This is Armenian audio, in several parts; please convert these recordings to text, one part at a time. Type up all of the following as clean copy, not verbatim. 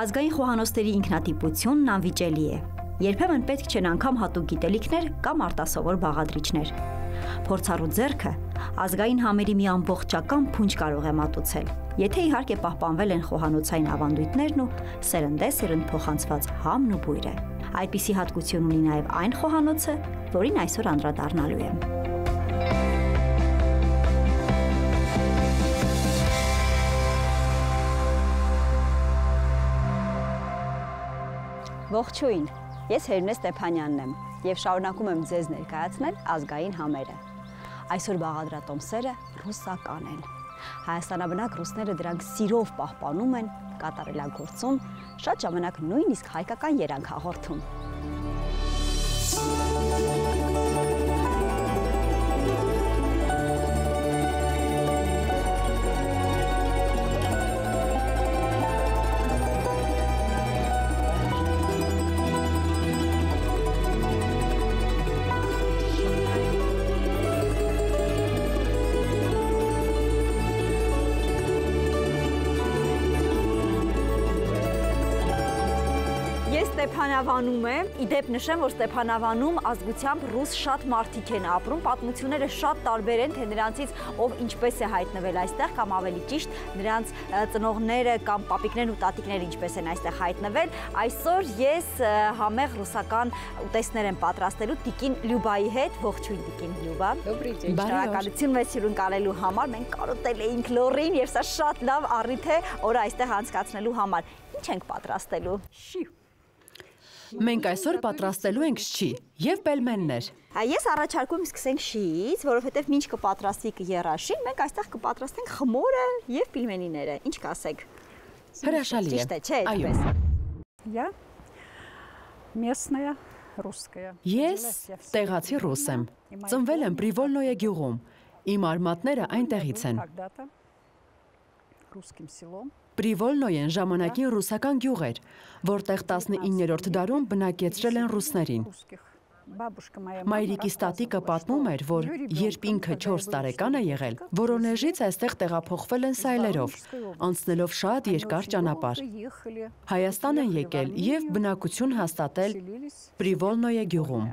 Ազգային խոհանոցների ինքնատիպությունն անվիճելի է։ Երբեմն պետք չեն անգամ հատուկ գիտելիքներ կամ արտասովոր բաղադրիչներ։ Փորձառու ձեռքը ազգային համերի մի ամբողջական փունջ կարող է մատուցել, եթե իհարկե պահպանվել են խոհանոցային ավանդույթներն ու սերնդեսերունդ փոխանցված համն ու բույրը։ Այդպիսի հատկություն ունի նաև այն խոհանոցը, որին այսօր անդրադառնալու եմ։ Ողջույն, ես Հերնե Ստեփանյանն եմ և շարունակում եմ ձեզ ներկայացնել ազգային համերը։ Այսօր բաղադրատոմսերը ռուսական են։ Հայաստանաբնակ ռուսները դրանք սիրով պահպանում են, կատարելագործում, շատ ժամանակ նույնիսկ հայկական երանգ հաղորդում։ Ստեփանավանում եմ, իդեպ նշեմ, որ Ստեփանավանում ազգությամբ ռուս շատ մարդիկ են ապրում, պատմությունները շատ տարբեր են, թե նրանցից ով ինչպես է հայտնվել այստեղ, կամ ավելի ճիշտ, նրանց ծնողները կամ պապիկներն ու տատիկները ինչպես են այստեղ հայտնվել։ Այսօր ես համեղ ռուսական ուտեստներ եմ պատրաստելու տիկին Լյուբայի հետ, ողջույն տիկին Լյուբա։ Շնորհակալություն մեզ հյուրընկալելու համար, մենք կարոտել էինք լոռին եւ սա շատ լավ առիթ է օրը այստեղ անցկացնելու համար։ Ինչ ենք պատրաստելու։ Մենք այսօր պատրաստելու ենք շչի և պելմեններ։ Ես առաջարկում եմ սկսենք շիից, որովհետև մինչ կպատրաստվի կերաշին, մենք այստեղ կպատրաստենք խմորը և պիլմենիները։ Ինչ կասեք։ Հրաշալի է։ Ճիշտ է, չէ, այդպես։ Ես տեղացի ռուս եմ։ Ծնվել եմ Պրիվոլնոյե գյուղում։ Իմ արմատները այնտեղից են։ Պրիվոլնոյեն ժամանակին ռուսական գյուղ էր, որտեղ 19-րդ դարում բնակեցրել են ռուսներին։ Մայրիկիս տատիկը պատմում էր, որ երբ ինքը 4 տարեկան է եղել, Որոնեժից այստեղ տեղափոխվել են սայլերով, անցնելով շատ երկար ճանապարհ։ Հայաստան են եկել և բնակություն հաստատել Պրիվոլնոյե գյուղում։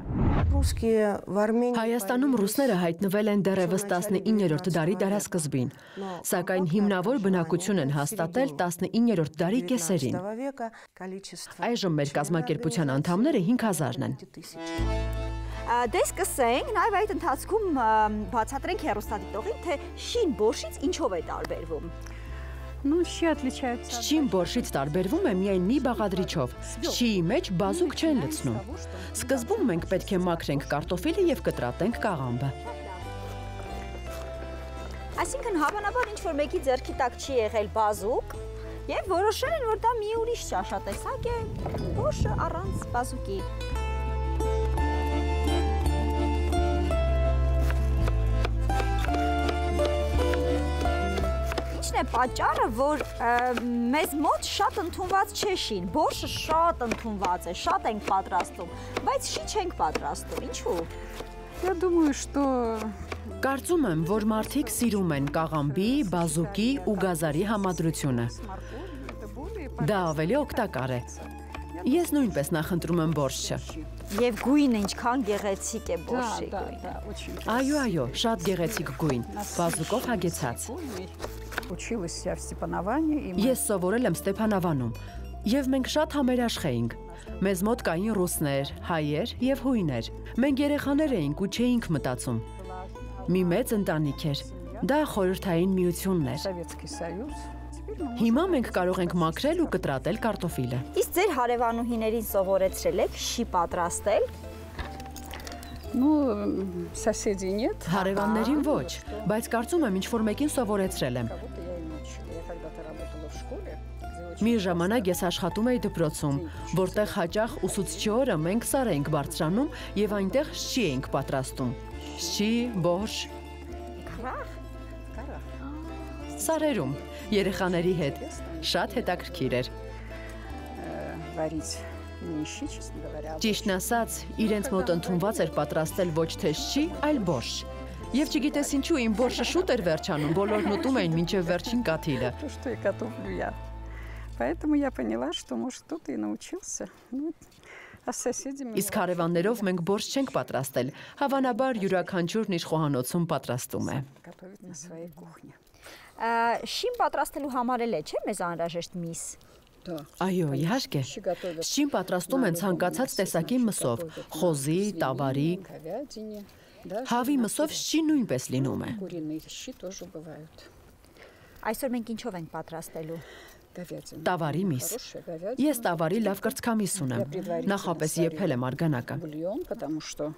Հայաստանում ռուսները հայտնվել են դեռևս 19-րդ դարի դարասկզբին, սակայն հիմնավոր բնակություն են հաստատել 19-րդ դարի կեսերին։ Այժմ մեր կազմակերպության անդամները 5000-ն են։ Դե սկսենք, նաև այդ ընթացքում բացատրենք հեռուստադիտողին, թե շին բորշից ինչով է տարբերվում։ Շչին բորշից տարբերվում է միայն մի բաղադրիչով։ Շչիի մեջ բազուկ չեն լցնում։ Սկզբում մենք պետք է մաքրենք կարտոֆիլը և կտրատենք կաղամբը։ Այսինքն հավանաբար ինչ-որ մեկի ձեռքի տակ չի եղել բազուկ և որոշել են, որ դա մի ուրիշ ճաշատեսակ է, բորշը առանց բազուկի։ Ինչն է պատճառը, որ մեզ մոտ շատ ընդունված չէ շին, բորշը շատ ընդունված է, շատ ենք պատրաստում, բայց շի չենք պատրաստում, ինչու։ Կարծում եմ, որ մարդիկ սիրում են կաղամբի, բազուկի ու գազարի համադրությունը։ Դա ավելի օգտակար է։ Ես նույնպես նախընտրում եմ բորշը։ Եվ գույնը ինչքան գեղեցիկ է բորշի գույնը։ Այո, շատ գեղեցիկ գույն, բազուկով հագեցած։ Ես սովորել եմ Ստեփանավանում, և մենք շատ համերաշխ էինք։ Մեզ մոտ կային ռուսներ, հայեր և հույներ։ Մենք երեխաներ էինք ու չէինք մտածում։ Մի մեծ ընտանիք էր։ Դա խորհրդային միությունն էր։ Հիմա մենք կարող ենք մաքրել ու կտրատել կարտոֆիլը։ Իսկ ձեր հարևանուհիներին սովորեցրել եք շի պատրաստել։ Հարևաններին ոչ, բայց կարծում եմ ինչ-որ մեկին սովորեցրել եմ։ Մի ժամանակ ես աշխատում էի դպրոցում, որտեղ հաճախ ուսուցչի օրը մենք սար էինք բարձրանում և այնտեղ շչի էինք պատրաստում։ Շչի, բորշ։ Սարերում, երեխաների հետ, շատ հետաքրքիր էր։ Ճիշտն ասած, իրենց մոտ ընդունված էր պատրաստել ոչ թե շչի, այլ բորշ։ Եվ չգիտես ինչու իմ բորշը շուտ էր վերջանում, բոլորն ուտում էին մինչև վերջին կաթիլը։ Поэтому я поняла, что, может, тут и научился. А с соседями... Իսկ հարևաններով մենք բորշ չենք պատրաստել, հավանաբար յուրաքանչյուրն իր խոհանոցում պատրաստում է։ Готовит на своей кухне. Շին պատրաստելու համար էլ է, չէ՞, մեզ անհրաժեշտ միս։ Այո, իհարկե։ Շին պատրաստում են ցանկացած տեսակի մսով, խոզի, տավարի, հավի մսով շի նույնպես լինում է։ Куриные щи тоже бывают. Այսօր մենք ինչով ենք պատրաստելու։ Տավարի միս։ Ես տավարի լավ կրծքամիս ունեմ։ Նախապես եփել եմ արգանակը։ Бульон, потому что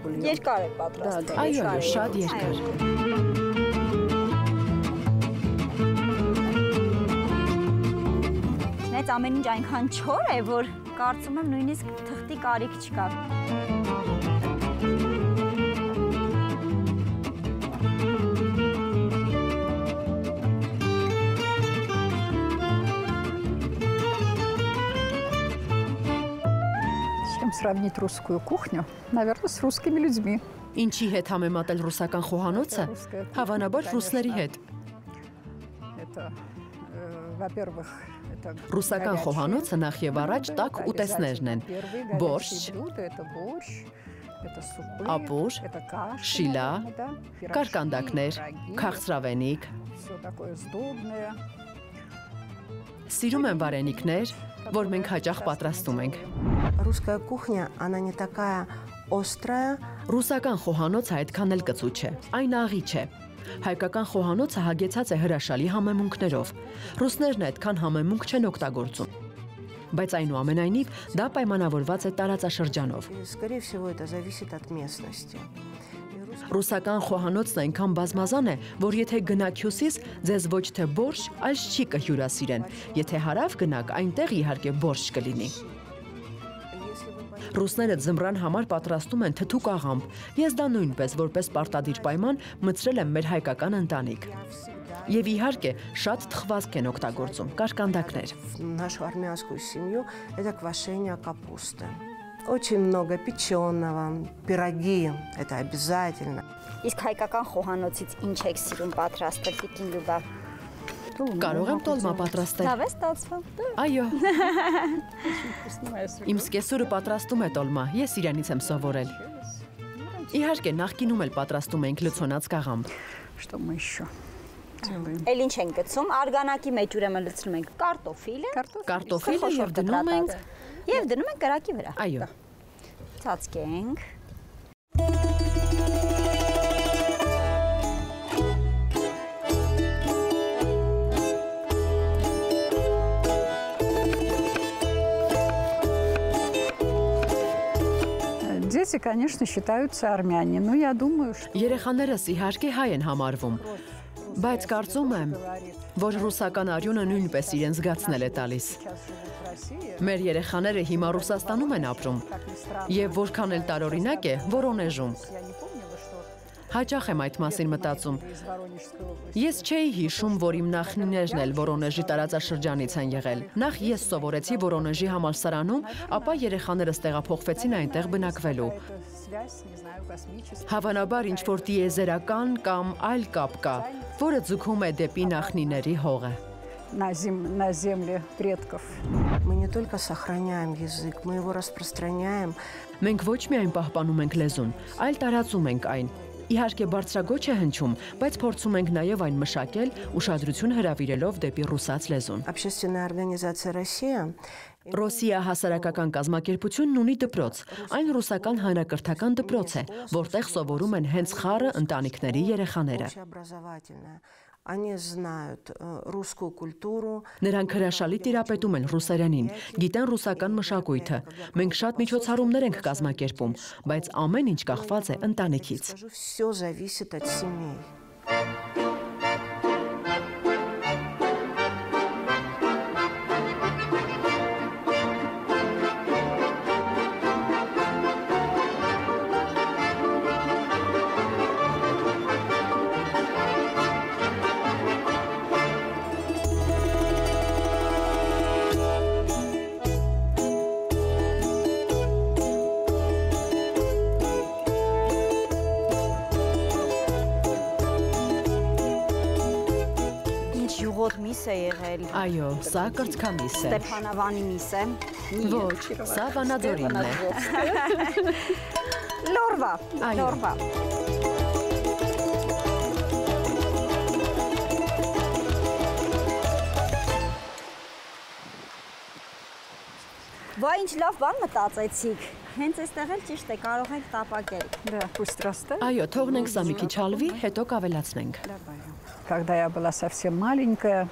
бульон... Երկար է պատրաստել։ Այո, շատ երկար։ Մեծ ամեն ինչ այնքան չոր է, որ կարծում եմ նույնիսկ թղթի կարիք չկա։ Чем сравнить русскую кухню? Наверное, с русскими людьми. Ինչի հետ համեմատել ռուսական խոհանոցը։ Հավանաբար ռուսների հետ։ Это, во-первых, это Ռուսական խոհանոցը նախ եւ առաջ տաք ուտեստներն են։ Բորշ, ապուր, շիլա, կարկանդակներ, քաղցրավենիք։ Սիրում են վարենիքներ, որ մենք հաճախ պատրաստում ենք։ Русская кухня, она не такая острая. Ռուսական խոհանոցը այդքան էլ կծու չէ, այն աղի չէ։ Հայկական խոհանոցը հագեցած է հրաշալի համեմունքներով։ Ռուսներն այդքան համեմունք չեն օգտագործում։ Բայց այնուամենայնիվ դա պայմանավորված է տարածաշրջանով։ Скорее всего, это зависит от местности. Ռուսական խոհանոցն այնքան բազմազան է, որ եթե գնաք հյուսիս, ձեզ ոչ թե բորշ, այլ շչի կհյուրասիրեն։ Եթե հարավ գնաք, այնտեղ իհարկե բորշ կլինի։ Ռուսները ձմռան համար պատրաստում են թթուկ աղամբ։ Ես դա նույնպես որպես պարտադիր պայման մտցրել եմ մեր հայկական ընտանիք։ Եվ իհարկե շատ թխվածք են օգտագործում, կարկանդակներ։ Нашу армянскую семью это квашение капусты. Очень много печеного, пироги, это обязательно. Իսկ հայկական խոհանոցից ինչ եք սիրում պատրաստել, Տիկին Լյուբա։ Կարող եմ տոլմա պատրաստել։ Լավ է ստացվում։ Այո։ Իմ սկեսուրը պատրաստում է տոլմա, ես իրանից եմ սովորել։ Իհարկե, նախկինում էլ պատրաստում ենք լցոնած կաղամբ։ Что мы еще делаем? Էլ ինչ ենք գցում, արգանակի մեջ ուրեմն լցնում ենք կարտոֆիլը, Կարտոֆիլը եւ դնում ենք։ եւ դնում ենք կրակի վրա։ Այո։ Ծածկենք։ Дети, конечно, считаются армяне, но я думаю, что... Երեխաներս իհարկե հայ են համարվում, բայց կարծում եմ, որ ռուսական արյունը նույնպես իրեն զգացնել է տալիս։ Մեր երեխաները հիմա Ռուսաստանում են ապրում, եւ որքան էլ տարօրինակ է, Վորոնեժում։ Հաճախ եմ այդ մասին մտածում։ Ես չէի հիշում, որ իմ նախնիներն էլ Վորոնեժի տարածաշրջանից են եղել։ Նախ ես սովորեցի Վորոնեժի համալսարանում, ապա երեխաներս տեղափոխվեցին այնտեղ բնակվելու։ Հավանաբար ինչ-որ տիեզերական կամ այլ կապ կա, որը ձգում է դեպի նախնիների հողը։ На земле предков. Мы не только сохраняем язык, мы его распространяем. Մենք ոչ միայն пահպանում ենք լեզուն, այլ տարածում ենք այն։ Իհարկե բարձրագոչ է հնչում, բայց փորձում ենք նաև այն մշակել, ուշադրություն հրավիրելով դեպի ռուսաց լեզուն։ Общественная организация «Россия» Ռոսիա հասարակական կազմակերպությունն ունի դպրոց։ Այն ռուսական հանրակրթական դպրոց է, որտեղ սովորում են հենց խառը ընտանիքների երեխաները։ Они знают русскую культуру. Նրանք հրաշալի տիրապետում են ռուսերենին, գիտեն ռուսական մշակույթը։ Մենք շատ միջոցառումներ ենք կազմակերպում, բայց ամեն ինչ կախված է ընտանիքից։ Всё зависит от семей. Ոտ միս է եղել։ Այո, սա կրծքամիս է։ Ստեփանավանի միս է։ Ոչ, սա վանաձորինն է։ Լորվա, Այո։ լորվա։ Վայ, ինչ լավ բան մտածեցիք։ Հենց այստեղ էլ ճիշտ է, կարող ենք տապակել։ Да, пусть растет. Այո, թողնենք սա մի քիչ հալվի, հետո կավելացնենք։ Когда я была совсем маленькая,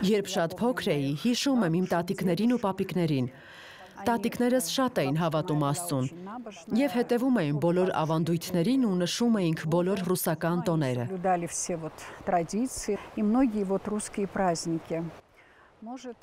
Երբ շատ փոքր էի, հիշում եմ իմ տատիկներին ու պապիկներին։ Տատիկներս շատ էին հավատում Աստծուն եւ հետեւում էին բոլոր ավանդույթներին ու նշում էինք բոլոր ռուսական տոները։ соблюдали все вот традиции и многие вот русские праздники. Может,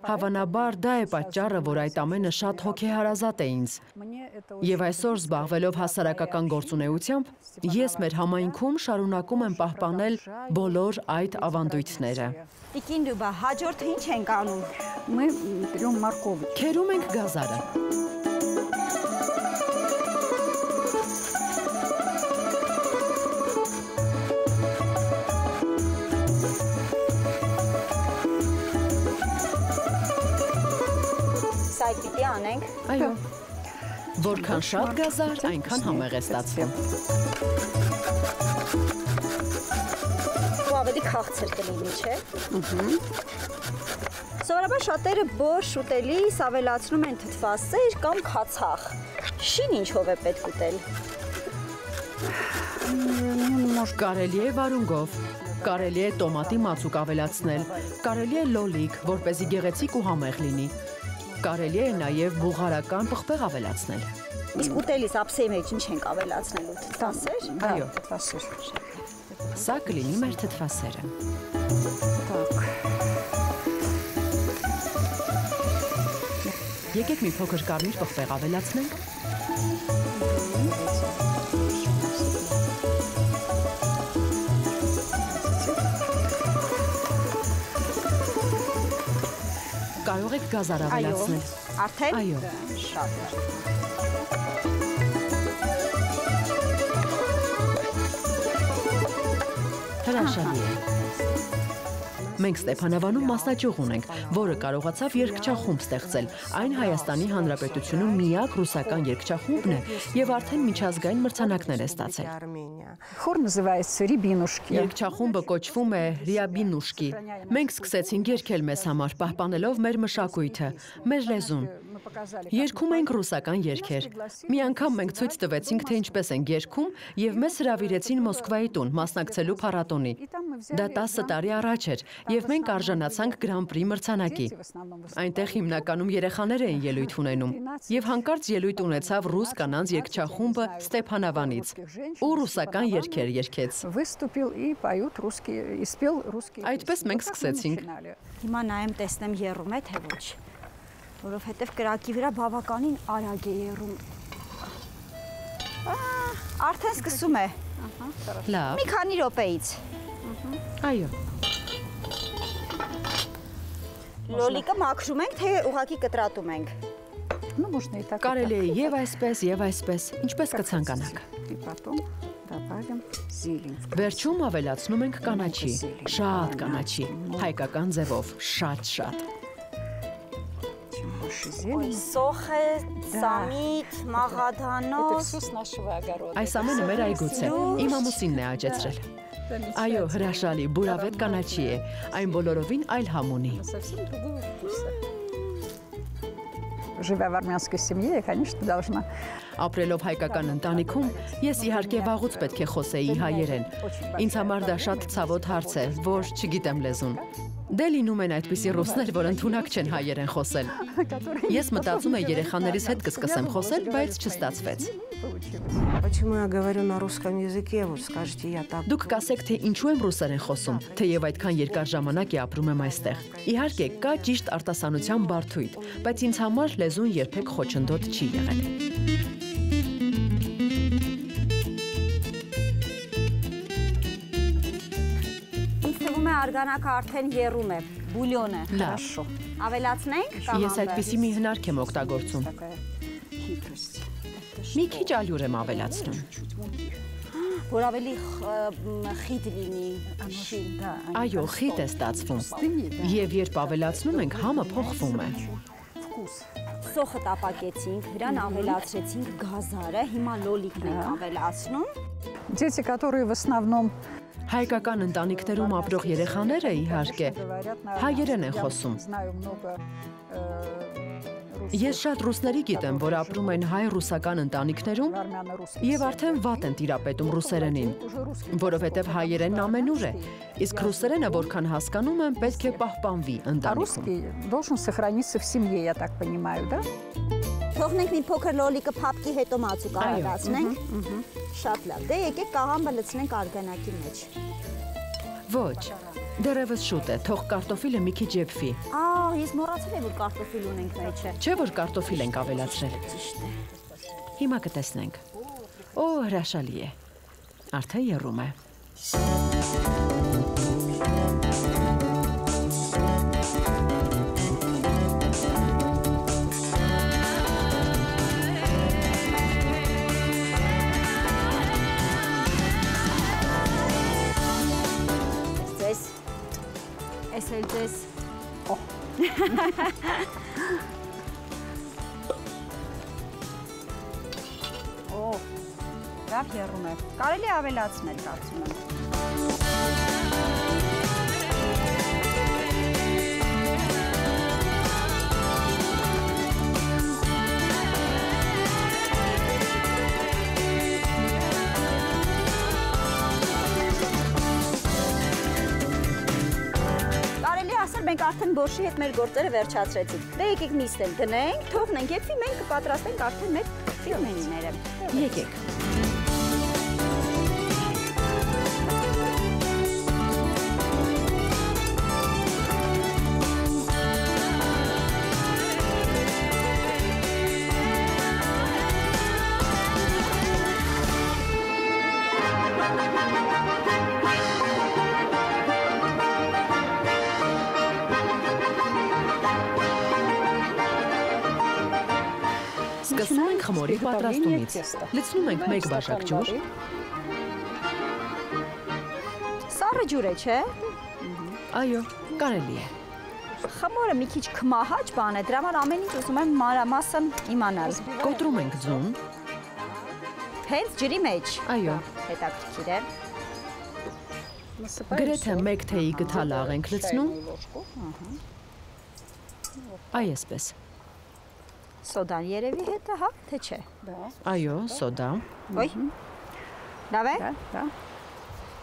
Հավանաբար դա է պատճառը, որ այդ ամենը շատ հոգեհարազատ է ինձ։ мне это Եվ այսօր զբաղվելով հասարակական գործունեությամբ, ես մեր համայնքում շարունակում եմ պահպանել բոլոր այդ ավանդույթները։ Տիկին Լյուբա, հաջորդը ինչ ենք անում։ мы берем морковь. Քերում ենք գազարը։ Սա պիտի անենք։ Այո։ Որքան շատ գազար, այնքան համեղ է ստացվում։ Ու ավելի քաղցր կլինի, չէ։ Սովորաբար շատերը բորշ ուտելիս ավելացնում են թթվասեր կամ քացախ։ Շին ինչով է պետք ուտել։ Կարելի է վարունգով, կարելի է տոմատի մածուկ ավելացնել, կարելի է լոլիկ, որպեսզի գեղեցիկ ու համեղ լինի։ Կարելի է նաև բուլղարական պղպեղ ավելացնել։ Իսկ ուտելիս ափսեի մեջ ինչ ենք ավելացնելու թթվասեր։ Այո, Тфасыр. սա կլինի մեր թթվասերը։ Так. Եկեք մի փոքր կարմիր պղպեղ ավելացնենք։ Կարող եք գազար ավելացնել։ Արդեն։ Այո։ Շատ լավ։ Հրաշալի է։ Մենք Ստեփանավանում մասնաճյուղ ունենք, որը կարողացավ երգչախումբ ստեղծել։ Այն Հայաստանի Հանրապետությունում միակ ռուսական երգչախումբն է եւ արդեն միջազգային մրցանակներ է ստացել։ Хор называется «Рябинушки». Երգչախումբը կոչվում է Ռիաբինուշկի։ Մենք սկսեցինք երգել մեզ համար, պահպանելով մեր մշակույթը, մեր լեզուն։ Երգում ենք ռուսական երգեր։ Մի անգամ մենք ցույց տվեցինք, թե ինչպես են երգում, եւ մեզ հրավիրեցին Մոսկվայի տուն մասնակցելու փառատոնի։ Դա 10 տարի առաջ էր, եւ մենք արժանացանք Գրանպրի մրցանակի։ Այնտեղ հիմնականում երեխաներ էին ելույթ ունենում, եւ հանկարծ ելույթ ունեցավ ռուս կանանց երգչախումբը Ստեփանավանից, ու ռուսական երգեր երգեց։ Выступил и поют русские, и спел русские. Այդպես մենք սկսեցինք։ Հիմա նայեմ, տեսնեմ եռում է թե ոչ։ Որովհետև կրակի վրա բավականին արագ է եռում։ Արդեն սկսում է։ Լավ։ Մի քանի րոպեից։ Այո։ Լոլիկը մաքրում ենք, թե ուղղակի կտրատում ենք։ Ну, можно и так. Կարելի է եւ այսպես, ինչպես կցանկանաք։ И потом добавим зелень. Վերջում ավելացնում ենք կանաչի, շատ կանաչի, հայկական ձևով, շատ։ Чем больше Ոյ, зелени. սոխը, սամիտ, Это մաղադանոց։ все с нашего огорода. Այս ամենը մեր այգուց է, իմ ամուսինն է աճեցրել։ Այո, հրաշալի, բուրավետ կանաչի է, այն բոլորովին այլ համ ունի։ Совсем другого вкуса. Живя в армянской семье, я, конечно, должна. Ապրելով հայկական ընտանիքում, ես իհարկե վաղուց պետք է խոսեի հայերեն։ Ինձ համար դա շատ ցավոտ հարց է, որ չգիտեմ լեզուն։ Դե լինում են այդպիսի ռուսներ, որ ընդունակ չեն հայերեն խոսել։ Ես մտածում եմ երեխաներիս հետ կսկսեմ խոսել, բայց չստացվեց։ Почему я говорю на русском языке? Вот скажите, я так. Դուք կասեք, թե ինչու եմ ռուսերեն խոսում, թեև այդքան երկար ժամանակ է ապրում եմ այստեղ։ Իհարկե, կա ճիշտ արտասանության բարդույթ, բայց ինձ համար լեզուն երբեք խոչընդոտ չի եղել։ Ինձ թվում է արգանակը արդեն եռում է, բուլյոն է։ Լավ։ Ավելացնենք կամ Ես այդպիսի մի հնարք եմ օգտագործում։ Такая хитрость. Մի քիչ ալյուր եմ ավելացնում։ որ ավելի խիտ լինի շին։ Այո, խիտ է ստացվում։ Եվ երբ ավելացնում ենք, համը փոխվում է։ Սոխը տապակեցինք, դրան ավելացրեցինք գազարը, հիմա լոլիկն ենք ավելացնում։ Дети, которые в основном Հայկական ընտանիքներում ապրող երեխաները, իհարկե, հայերեն են խոսում։ Ես շատ ռուսների գիտեմ, որ ապրում են հայ-ռուսական ընտանիքներում եւ արդեն վատ են տիրապետում ռուսերենին, որովհետեւ հայերենն ամենուր է, իսկ ռուսերենը որքան հասկանում են, պետք է պահպանվի ընտանիքում։ русский должен сохраниться в семье, я так понимаю, да? Թողնենք մի փոքր լոլիկը փափկի հետո մածուկ արարացնենք։ Շատ լավ։ Դե եկեք կաղամբը լցնենք արգանակի մեջ։ Ոչ, դեռևս շուտ է, թող կարտոֆիլը մի քիչ եփվի։ Ես մոռացել եմ, որ կարտոֆիլ ունենք մեջը։ Չէ՞ որ կարտոֆիլ ենք ավելացրել։ Ճիշտ է։ Հիմա կտեսնենք։ Օ, հրաշալի է։ Արդեն եռում է։ Ես էլ ձեզ։ Լավ եռում է։ Կարելի է ավելացնել, կարծում եմ։ Մենք արդեն բորշի հետ մեր գործերը վերջացրեցինք։ Դե եկեք նիստենք, դնենք, թողնենք, եփի մենք կպատրաստենք արդեն մեր ֆիլմենիները։ Եկեք։ Սկսում ենք խմորի պատրաստումից։ Լցնում ենք 1 բաժակ ջուր։ Սառը ջուր է, չէ՞։ Այո, կարելի է։ Խմորը մի քիչ քմահաճ բան է, դրա համար ամեն ինչ ուզում եմ մանրամասն իմանալ։ Կոտրում ենք ձուն։ Հենց ջրի մեջ։ Այո։ Հետաքրքիր է։ Գրեթե 1 թեյի գթալաղ ենք լցնում։ Այսպես։ Սոդան երևի հետը, հա, թե չէ։ Այո, սոդա։ Ոյ։ Լավ է։ Да.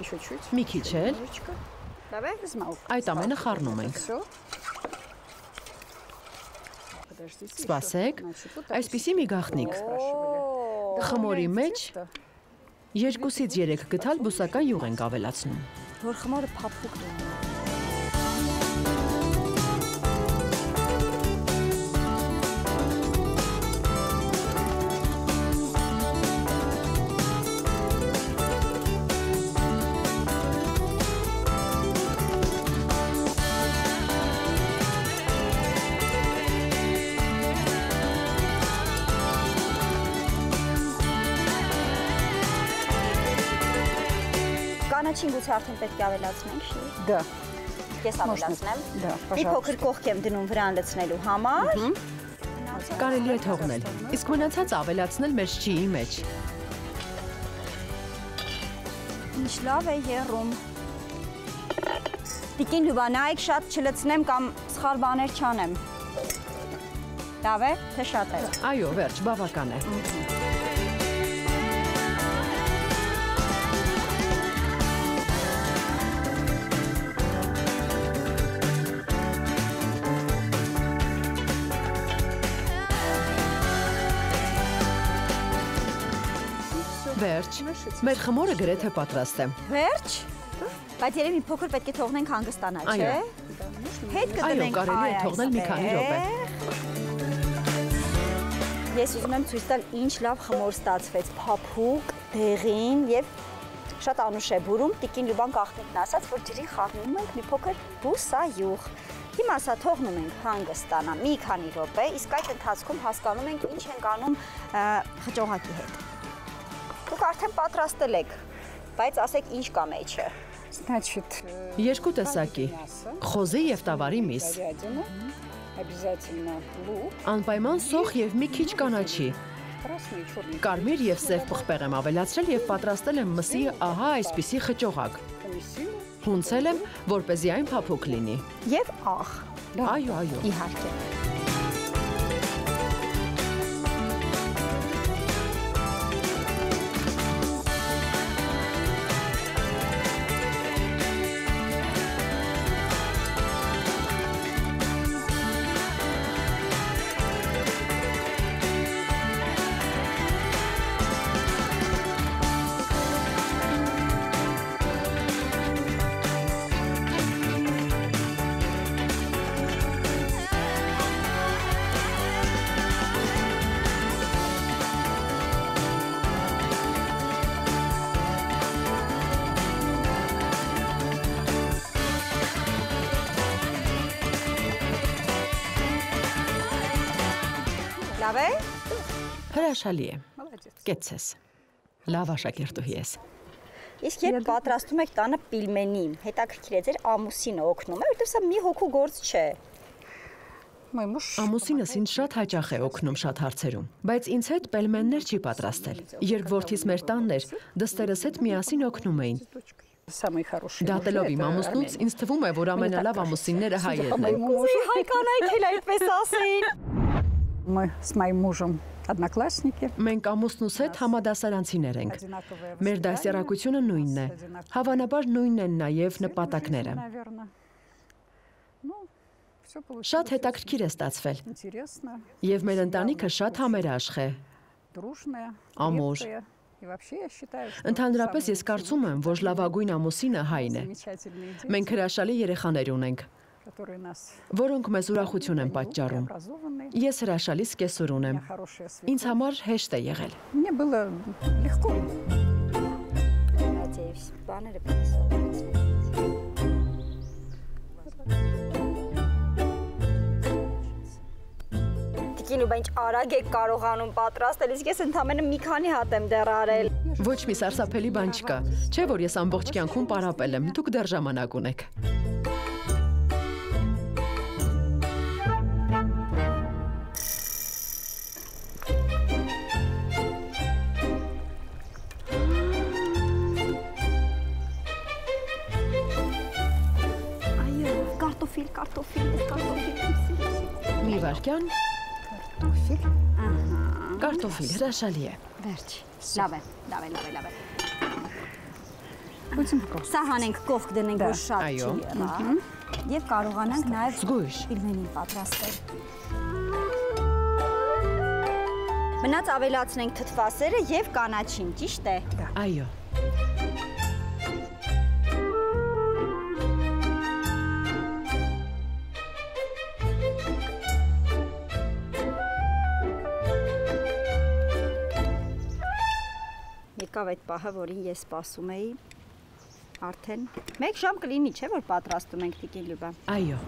Еще чуть. Մի քիչ էլ։ Լավ է։ Այդ ամենը խառնում ենք։ Սպասեք, այսպիսի մի գաղտնիք։ Խմորի մեջ 2-ից 3 գթալ բուսական յուղ ենք ավելացնում։ Որ խմորը փափուկ լինի։ Կանաչին գուցե արդեն պետք է ավելացնենք, շի։ Да. Ես ավելացնեմ։ Да, Մի пожалуйста. փոքր կողք եմ դնում վրան լցնելու համար։ Կարելի է թողնել։ Իսկ մնացածը ավելացնել մեր շչիի մեջ։ Ինչ լավ է եռում։ Տիկին Լյուբա, նայեք շատ չլցնեմ կամ սխալ բաներ չանեմ։ Լավ է, թե շատ է։ Այո, վերջ, բավական է։ Վերջ, մեր խմորը գրեթե պատրաստ է։ Վերջ։ Բայց երևի մի փոքր պետք է թողնենք հանգստանալ, չէ՞։ Հետ կդնենք։ Այո, կարելի է թողնել մի քանի րոպե։ Ես ուզում եմ ցույց տալ ինչ լավ խմոր ստացվեց, փափուկ, դեղին եւ շատ անուշ է բուրում։ Տիկին Լյուբան գաղտնիքն ասաց, որ ջրի խառնում ենք մի փոքր բուսայուղ։ Հիմա սա թողնում ենք հանգստանա մի քանի րոպե, իսկ այդ ընթացքում հասկանում ենք ինչ ենք անում խճողակի հետ։ Դուք արդեն պատրաստել եք Բայց ասեք ինչ կա մեջը։ Значит, Երկու տեսակի՝ խոզի եւ տավարի միս, говядину, обязательно лук, անպայման սոխ եւ մի քիչ կանաչի, красный и черный կարմիր եւ սև պղպեղ եմ ավելացրել եւ պատրաստել եմ մսի ահա այսպիսի խճողակ։ помесили. Հունցել եմ, որպեսզի այն փափուկ լինի։ Եվ աղ։ Այո, այո։ Իհարկե։ Լավ է։ Հրաշալի է։ Молодец. Կեցես։ Լավ աշակերտուհի ես։ Իսկ երբ պատրաստում եք տանը պիլմենի, հետաքրքիր է ձեր ամուսինը օգնում է, որտեղ սա մի հոգու գործ չէ։ Мой муж Ամուսինս ինձ շատ հաճախ է օգնում շատ հարցերում, բայց ինձ հետ պելմեններ չի պատրաստել։ Երբ որդիս մեր տանն էր, դստերս հետ միասին օգնում էին։ самый хороший. Դատելով իմ ամուսնուց, ինձ թվում է, որ ամենալավ ամուսինները հայերն են։ Ուզի հայ կանայք էլ այդպես ասեին։ Мы с моим мужем одноклассники. Մենք ամուսնուս հետ համադասարանցիներ ենք։ Одинаковые Մեր դասյարակությունը նույնն է։ Հավանաբար նույնն են նաև նպատակները։ наверное. Ну, всё получилось. Շատ հետաքրքիր է ստացվել։ Интересно, Եվ մեր ընտանիքը շատ համերաշխ է։ дружное, Ամուր։ крепкое. И вообще я считаю, что Ընդհանրապես самые ես կարծում եմ, որ լավագույն ամուսինը հայն է։ замечательные дети, Մենք հրաշալի երեխաներ ունենք, которые нас որոնք մեզ ուրախություն են պատճառում։ образованные. Ես հրաշալի սկեսուր У ունեմ։ меня хорошее Ինձ համար հեշտ է եղել։ Мне было легко. Надеюсь, բաները պետք է սովորեցնենք։ Տիկին ու ինչ արագ եք կարողանում պատրաստել, իսկ ես ընդամենը մի քանի հատ եմ դեռ արել։ Ոչ մի սարսափելի բան չկա։ Չէ՞ որ ես ամբողջ կյանքում պարապել եմ, դուք դեռ ժամանակ ունեք։ Այո, կարտոֆիլ։ Մի վարքյան, կարտոֆիլ, հրաշալի է։ Վերջ։ Լավ է։ Будем просто. Սա հանենք կողք դնենք, որ շատ Այո։ չի եղա։ Եվ կարողանանք նաև Զգույշ։ պիլմենին պատրաստել։ Մնաց ավելացնենք թթվասերը եւ կանաչին, ճիշտ է։ Այո։ Եկավ այդ պահը, որին ես սպասում էի։ Արդեն 1 ժամ կլինի, չէ՞ որ պատրաստում ենք Տիկին Լյուբա։ Այո։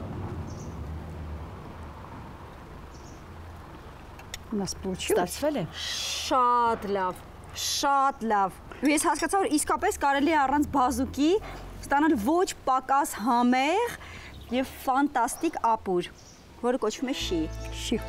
У нас получилось. Ստացվել է։ Շատ լավ։ Ու ես հասկացա, որ իսկապես կարելի է առանց բազուկի ստանալ ոչ պակաս համեղ եւ ֆանտաստիկ ապուր, որը կոչվում է շի։ Щи.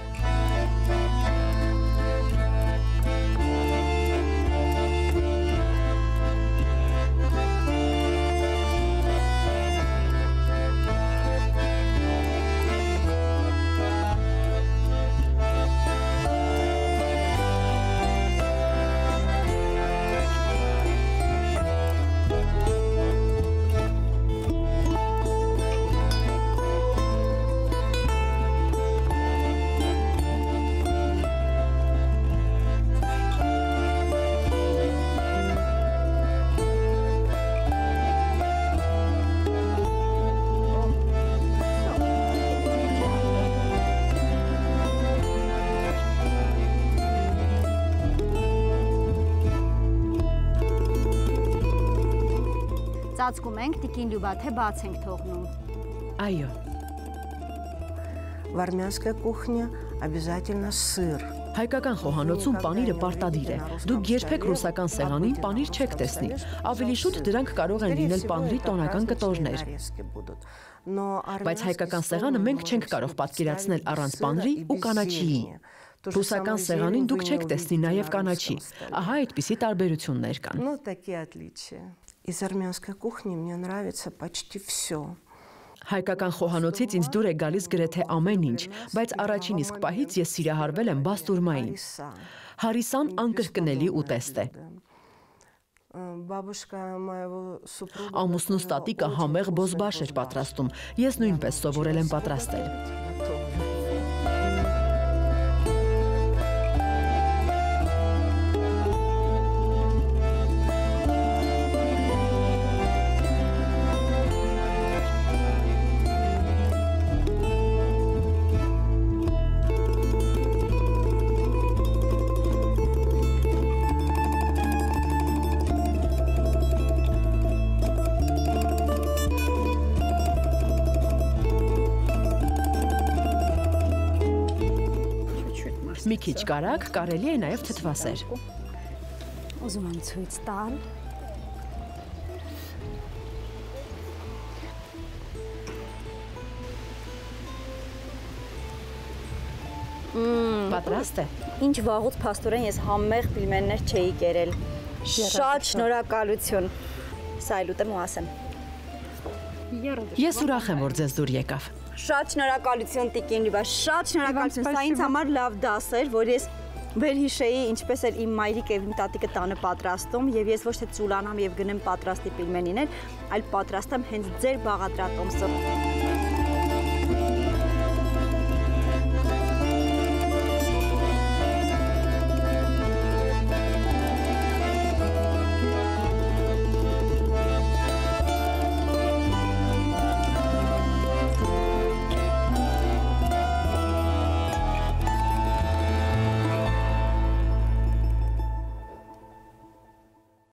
Ծածկում ենք Տիկին Լյուբա, թե բաց ենք թողնում։ Այո։ В армянской кухне обязательно сыр. Հայկական խոհանոցում պանիրը պարտադիր է։ Դուք երբեք ռուսական սեղանին պանիր չեք տեսնի։ Ավելի շուտ դրանք կարող են լինել պանիրի տոնական կտորներ։ Բայց հայկական սեղանը մենք չենք կարող պատկերացնել առանց պանիրի ու կանաչիի։ Ռուսական սեղանին դուք չեք տեսնի նաև կանաչի։ Ահա այդպիսի տարբերություններ կան։ Из армянской кухни мне нравится почти все. Հայկական խոհանոցից ինձ դուր է գալիս գրեթե ամեն ինչ, բայց առաջին իսկ պահից ես սիրահարվել եմ բաստուրմային։ Հարիսան անկրկնելի ուտեստ է։ Ամուսնուս տատիկը համեղ բոզբաշ էր պատրաստում, ես նույնպես սովորել եմ պատրաստել։ Մի քիչ կարագ, կարելի է նաև թթվասեր։ Ուզում եմ ցույց տալ։ Պատրաստ է։ Ինչ վաղուց փաստորեն ես համեղ պիլմեններ չէի կերել։ Շատ շնորհակալություն։ Սա էլ ուտեմ ու ասեմ։ Ես ուրախ եմ, որ ձեզ դուր եկավ։ Շատ շնորհակալություն Տիկին Լյուբա, շատ շնորհակալություն։ Սա ինձ համար լավ դաս էր, որ ես վերհիշեի ինչպես էր իմ մայրիկը եւ իմ տատիկը տանը պատրաստում եւ ես ոչ թե ծուլանամ եւ գնեմ պատրաստի պիլմենիներ, այլ պատրաստեմ հենց ձեր բաղադրատոմսով։